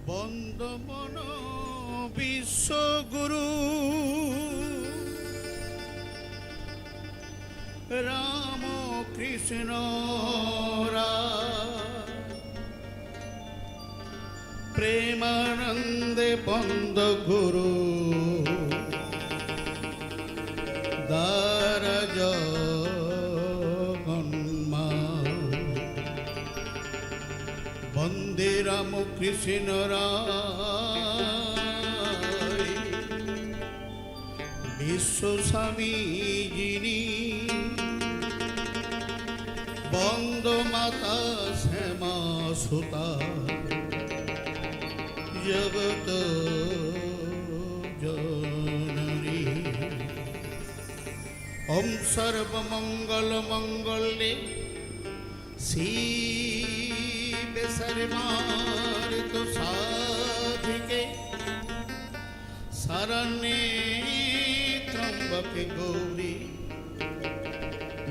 বন্দমন বিশ্বগুরু রাম কৃষ্ণ প্রেমানন্দে বন্দ গুরু দারজ বন্দে রাম কৃষ্ণ বিশ্ব স্বামী যিনি বন্দ মাতা শ্যামা সুতা জগত জননী ওম সর্বমঙ্গল মঙ্গলে শিবে সর্বার্থ সাধিকে শরণ্যে ত্র্যম্বকে গৌরী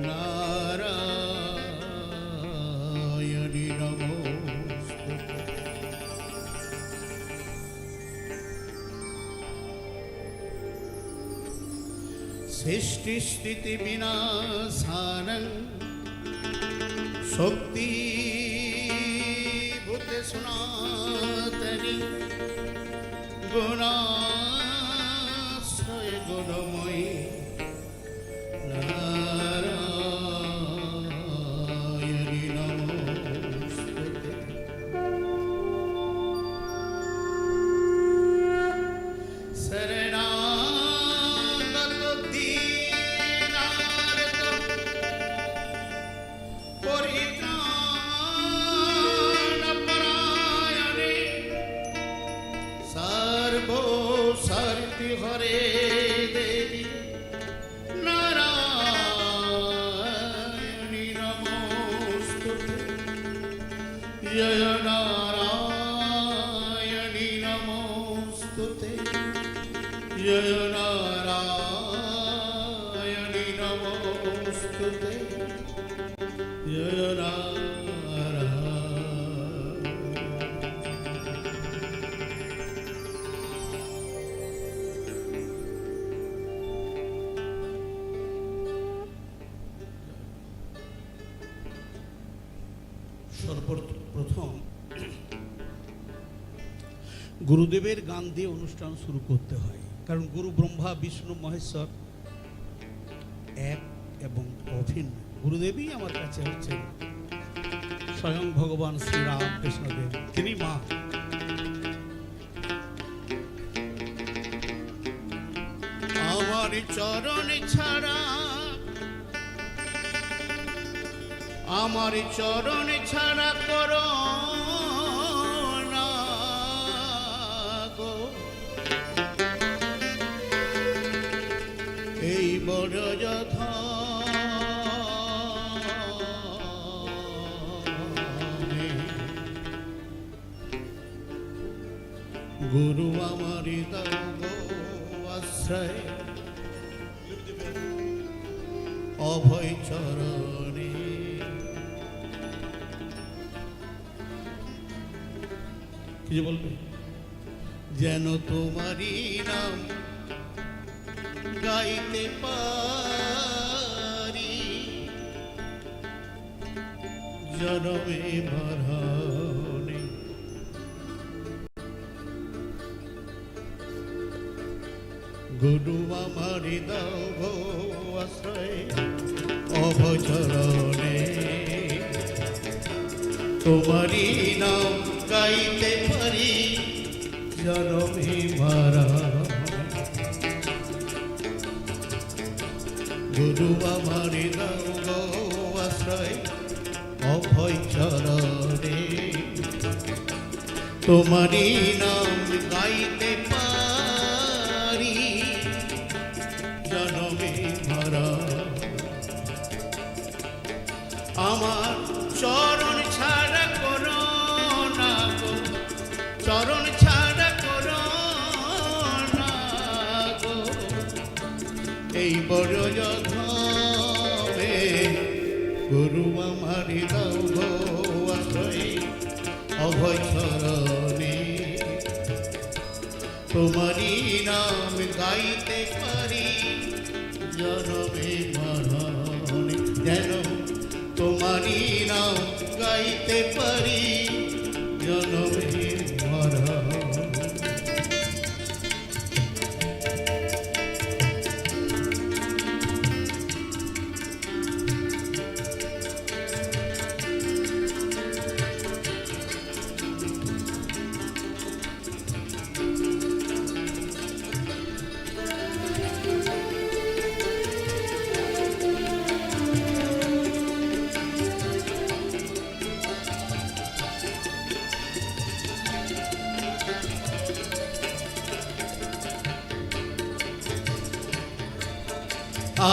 নারায়ণী নমস্তুতে। সৃষ্টি স্থিতি বিনাশানং শক্তি ভূতে সনাতনী গুণাশ্রয় গুণময়ী নারায়ণী নমস্তুতে। শরণাগত দীনার্ত পরিত্রাণ পরায়ণে সর্ব সারথি হরে দেবী নারায়ণী নমস্তুতে। জয় নারায়ণী নমস্তুতে। জয় নারায়ণী নমস্তুতে। জয় সর্বপ্রথম গুরুদেবের গান দিয়ে অনুষ্ঠান শুরু করতে হয়, কারণ গুরু ব্রহ্মা বিষ্ণু মহেশ্বর এক এবং অভিন্ন। গুরুদেবই আমার কাছে হচ্ছেন স্বয়ং ভগবান শ্রী রামকৃষ্ণদেব, তিনি মা। আমার চরণ ছাড়া, আমার চরণ ছাড়া করো না গো এই বড় যথা গুরু আমারি দাও গো আশ্রয় অভয় চরণে। কিছু বলবে? যেন তোমারই নাম গাইতে পারি জনমে মরণে। গুরু আমারি দাও গো আশ্রয় অভয় চরণে, তোমারই নাম গাইতে পারি জনমে মরণে। গুরু আমারি দাও গো আশ্রয় অভয় চরণে, তোমারই নাম গাইতে পারি জনমে মরণে। আমার চরণ ছাড়া করো না গো, চরণ ছাড়া করো না গো এই বড় যথমে। গুরু আমারি দাও গো আশ্রয় অভয় চরণে, তোমারি নাম গাইতে পারি জনমে মরণে, যেন তোমারি নাম গাইতে পারি জনমে মরণে।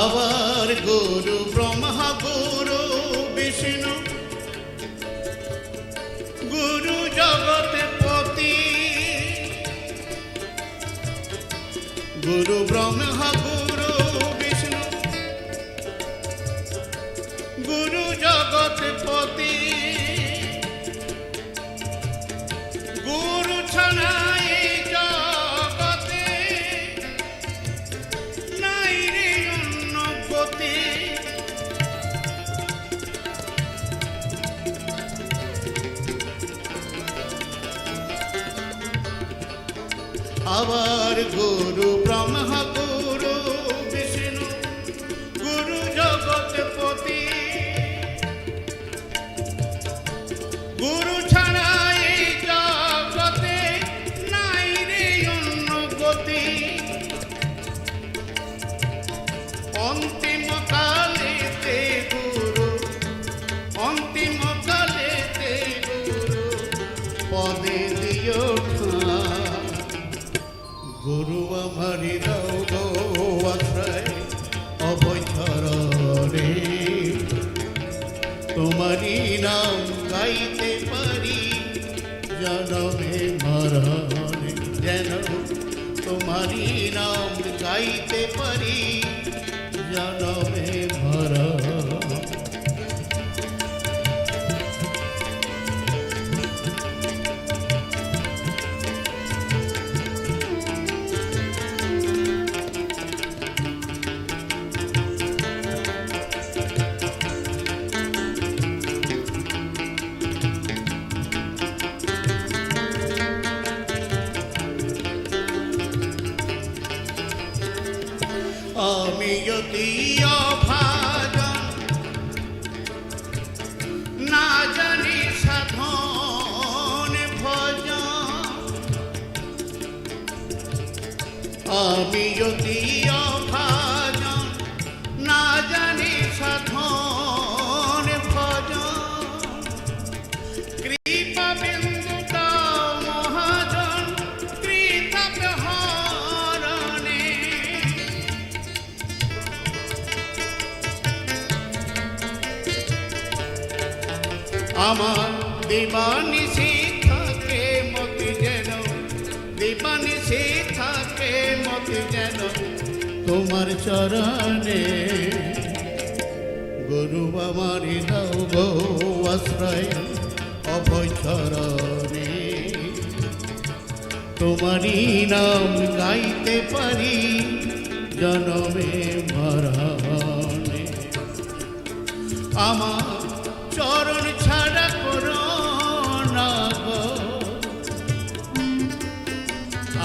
আবার গুরু ব্রহ্মা গুরু বিষ্ণু গুরু জগৎপতি, গুরু ব্রহ্মা গুরু বিষ্ণু গুরু জগৎপতি, গুরু ছাড়া এই জগতে নাই রে অন্য গতি। আবার গুরু ব্রহ্মা গুরু বিষ্ণু গুরু জগৎপতি, গুরু ছাড়া এই জগতে নাই রে অন্য গতি। অন্তিম কালেতে গুরু, অন্তিম কালেতে গুরু পদে দিও ঠাঁই। গুরু আমারি দাও গো আশ্রয় অভয় চরণে, তোমারি নাম গাইতে পারি জনমে মরণে, যেন তোমারি নাম গাইতে পারি জনমে মরণে। আমি যদি অভাজন না জানি সাধন ভজন, আমি যদি অভাজন না জানি সাধন ভজন, কৃপা বিন্দু দাও মহাজন কৃতজ্ঞ হরণে। আমার দিবানিশি থাকে মতি যেন, দিবানিশি থাকে মতি যেন তোমার চরণে। গুরু আমারি দাও গো আশ্রয় অভয় চরণে, তোমারি নাম গাইতে পারি জনমে মরণে। আমার চরণ ছাড়া করো না গো,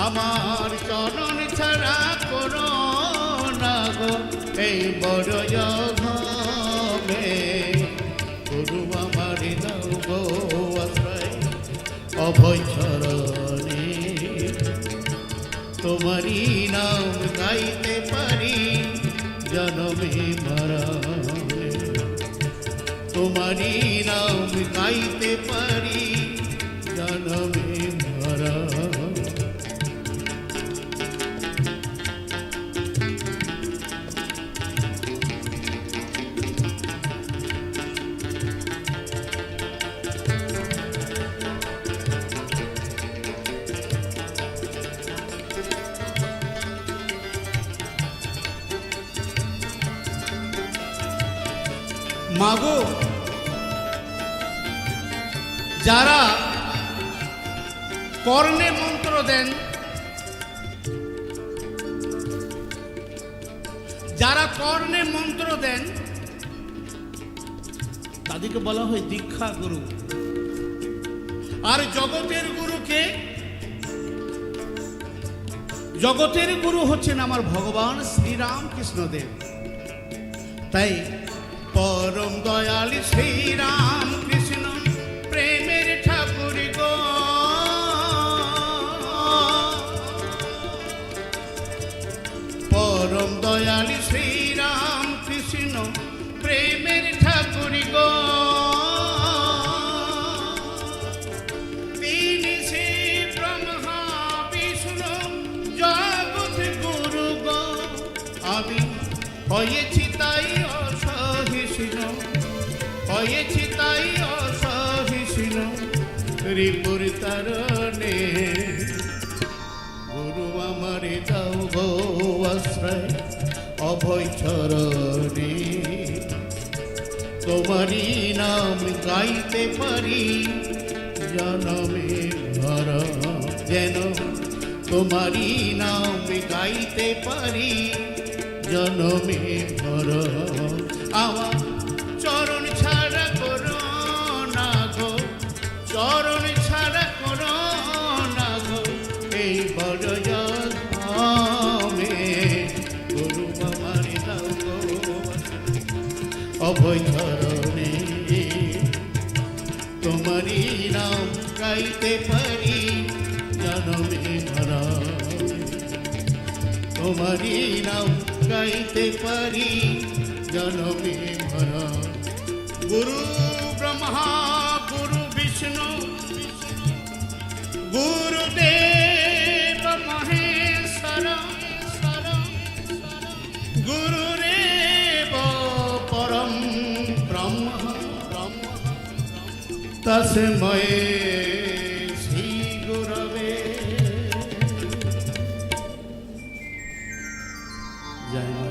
আমার চরণ ছাড়া করো না গো এই বড় জগমে। গুরু আমারি দাও গো আশ্রয় অভয় চরণে, তোমারি নাম গাইতে পারি জনমে মরণে, তোমারি নাম গাইতে পারি জনমে মরণে। মাগো, যারা কর্ণে মন্ত্র দেন যারা কর্ণে মন্ত্র দেন তাদেরকে বলা হয় দীক্ষা গুরু। আর জগতের গুরুকে, জগতের গুরু হচ্ছেন আমার ভগবান শ্রীরাম কৃষ্ণদেব। তাই পরম দয়াল শ্রীরাম কৃষ্ণ প্রেমের ঠাকুর গো, পরম দয়াল শ্রীরাম কৃষ্ণ প্রেমের ঠাকুর গো, তিনি শ্রী ব্রহ্মা বিষ্ণু জগৎ গুরু গো। আমি হয়েছি তাই অসহিষ্ণু, হয়েছি তাই অসহিষ্ণু রিপুর তারণে। গুরু আমারে দাও গো আশ্রয় অভয় চরণে, তোমারই নাম গাইতে পারি জনমে ভরা, যেন তোমারই নাম গাইতে পারি জনমে ভরা। আমার চরণ ছাড়া করো না গো, চরণ ছাড়া করো না গো এই বড় জন্মে। গুরু আমারে দাও গো অভয় চরণে, তোমারই নাম গাইতে পারি জনমে ভরা, তোমারই নাম গাইতে পারি জনমে ভরা। গুরু ব্রহ্মা গুরু বিষ্ণু গুরুদেব মহেশ্বর, গুরুরেব পরম ব্রহ্ম, তস্মৈ শ্রী গুরবে। জয় মা।